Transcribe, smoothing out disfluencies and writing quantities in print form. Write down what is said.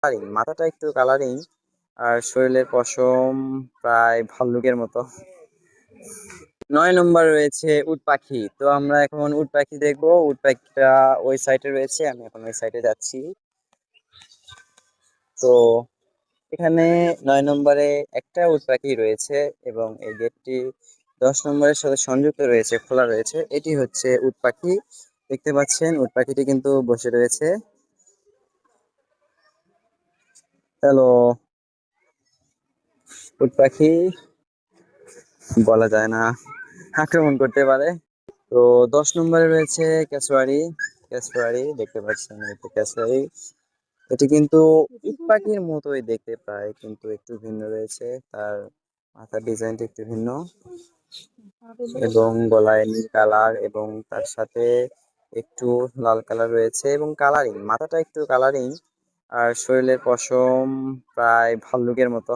Colouring, মাথাটা একটু colouring আর শরীরের পশম প্রায় ভাল্লুকের মতো। 9 নম্বর রয়েছে উট পাখি। তো আমরা এখন উট পাখি দেখবো। উট পাখিটা ওই সাইডে রয়েছে, আমি এখন ওই সাইডে যাচ্ছি। তো এখানে 9 নম্বরে একটা উট পাখি রয়েছে এবং এই গেটটি 10 নম্বরের সাথে সংযুক্ত রয়েছে, খোলা রয়েছে। এটি হচ্ছে উট পাখি। দেখতে পাচ্ছেন উট পাখিটি কিন্তু বসে রয়েছে। হ্যালো। উট পাখি বলা যায় না, আক্রমণ করতে পারে। তো 10 নম্বরে রয়েছে ক্যাসওয়ারি। ক্যাসওয়ারি দেখতে পাচ্ছেন, এই তো ক্যাসওয়ারি। এটি কিন্তু উট পাখির মতোই দেখতে প্রায়, কিন্তু একটু ভিন্ন রয়েছে। তার মাথার ডিজাইনটা একটু ভিন্ন এবং গলায় নীল কালার এবং তার সাথে একটু লাল কালার রয়েছে এবং কালারিং, মাথাটা একটু কালারিং আর শরীরের পশম প্রায় ভাল্লুকের মতো।